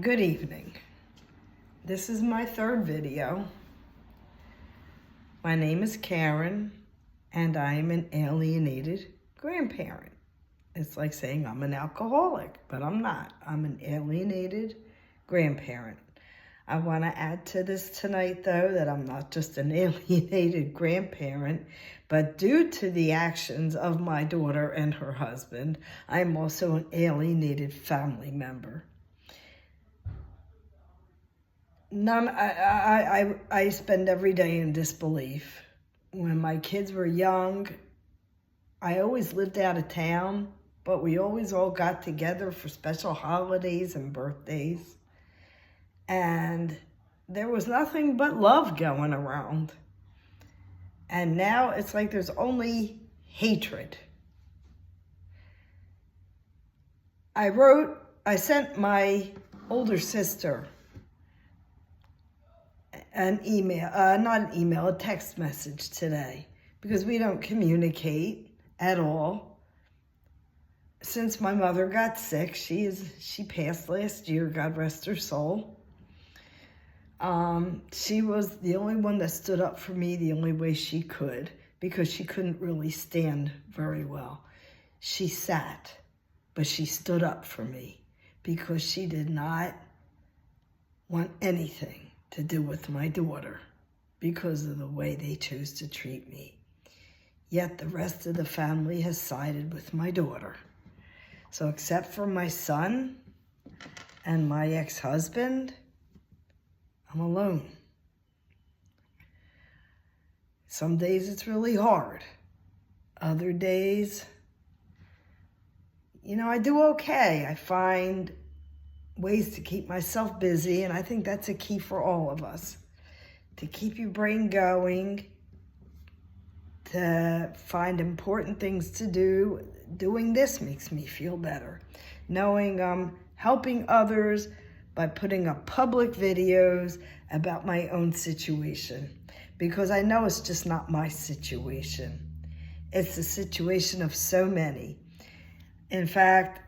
Good evening. This is my third video. My name is Karen, and I am an alienated grandparent. It's like saying I'm an alcoholic, but I'm not. I'm an alienated grandparent. I want to add to this tonight, though, that I'm not just an alienated grandparent, but due to the actions of my daughter and her husband, I'm also an alienated family member. I spend every day in disbelief. When my kids were young, I always lived out of town, but we always all got together for special holidays and birthdays. And there was nothing but love going around. And now it's like there's only hatred. I sent my older sister an email, a text message today, because we don't communicate at all. Since my mother got sick, she passed last year, God rest her soul. She was the only one that stood up for me the only way she could, because she couldn't really stand very well. She sat, but she stood up for me because she did not want anything to do with my daughter because of the way they chose to treat me. Yet the rest of the family has sided with my daughter. So except for my son and my ex-husband, I'm alone. Some days it's really hard. Other days, I do okay. I find ways to keep myself busy, and I think that's a key for all of us. To keep your brain going, to find important things to do. Doing this makes me feel better. Knowing I'm helping others by putting up public videos about my own situation. Because I know it's just not my situation. It's the situation of so many. In fact,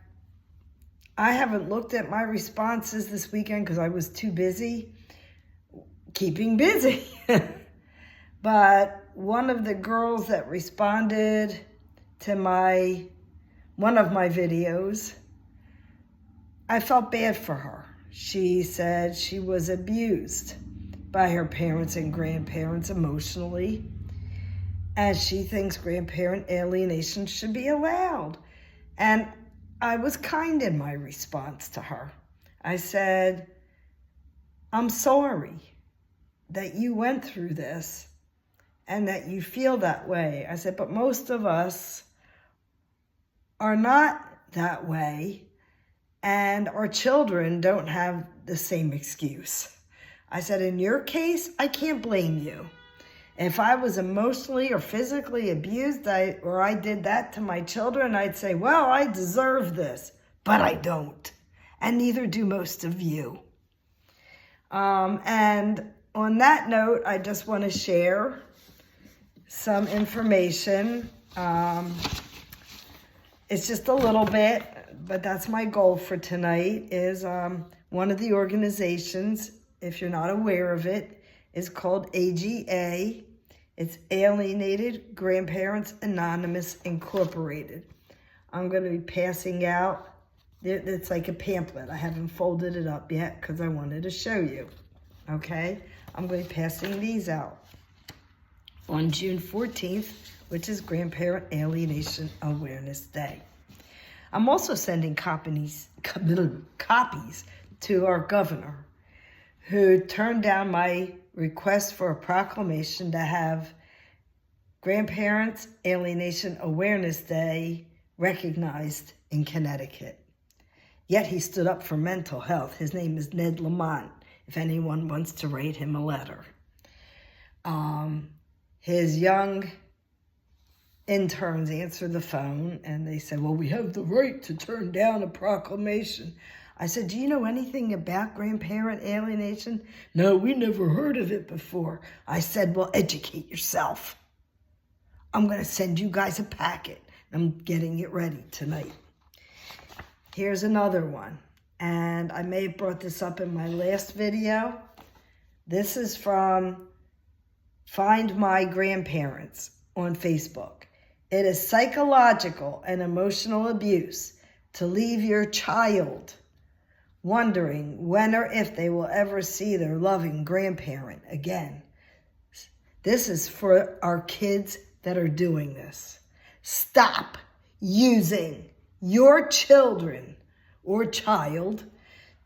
I haven't looked at my responses this weekend because I was too busy keeping busy. But one of the girls that responded to one of my videos, I felt bad for her. She said she was abused by her parents and grandparents emotionally, and she thinks grandparent alienation should be allowed. And I was kind in my response to her. I said, I'm sorry that you went through this and that you feel that way. I said, but most of us are not that way, and our children don't have the same excuse. I said, in your case, I can't blame you. If I was emotionally or physically abused or I did that to my children, I'd say, well, I deserve this, but I don't. And neither do most of you. And on that note, I just want to share some information. It's just a little bit, but that's my goal for tonight, is one of the organizations, if you're not aware of it, is called AGA. It's Alienated Grandparents Anonymous Incorporated. I'm going to be passing out, it's like a pamphlet. I haven't folded it up yet because I wanted to show you. Okay? I'm going to be passing these out on June 14th, which is Grandparent Alienation Awareness Day. I'm also sending copies to our governor, who turned down my request for a proclamation to have Grandparents Alienation Awareness Day recognized in Connecticut. Yet he stood up for mental health. His name is Ned Lamont, if anyone wants to write him a letter. His young interns answered the phone and they said, well, we have the right to turn down a proclamation. I said, do you know anything about grandparent alienation? No, we never heard of it before. I said, well, educate yourself. I'm going to send you guys a packet. I'm getting it ready tonight. Here's another one. And I may have brought this up in my last video. This is from Find My Grandparents on Facebook. It is psychological and emotional abuse to leave your child wondering when or if they will ever see their loving grandparent again. This is for our kids that are doing this. Stop using your children or child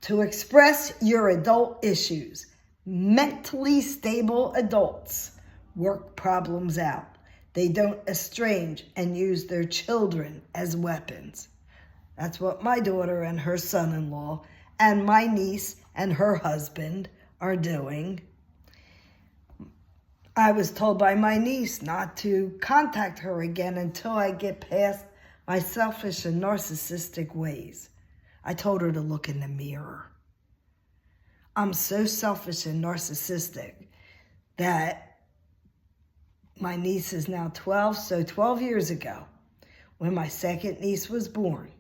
to express your adult issues. Mentally stable adults work problems out. They don't estrange and use their children as weapons. That's what my daughter and her son-in-law and my niece and her husband are doing. I was told by my niece not to contact her again until I get past my selfish and narcissistic ways. I told her to look in the mirror. I'm so selfish and narcissistic that my niece is now 12, so 12 years ago, when my second niece was born,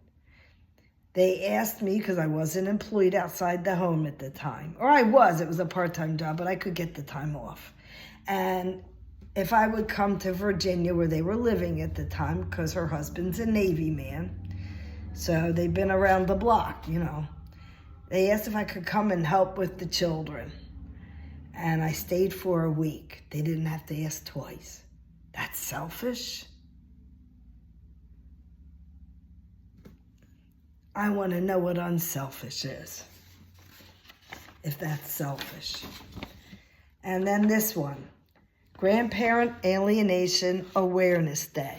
they asked me, because I wasn't employed outside the home at the time, or I was, it was a part-time job, but I could get the time off. And if I would come to Virginia, where they were living at the time, because her husband's a Navy man, so they've been around the block, you know. They asked if I could come and help with the children. And I stayed for a week. They didn't have to ask twice. That's selfish. I want to know what unselfish is, if that's selfish. And then this one, Grandparent Alienation Awareness Day.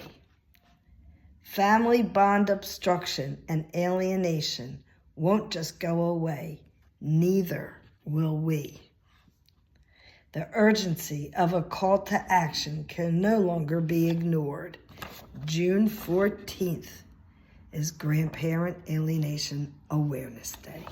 Family bond obstruction and alienation won't just go away. Neither will we. The urgency of a call to action can no longer be ignored. June 14th is Grandparent Alienation Awareness Day.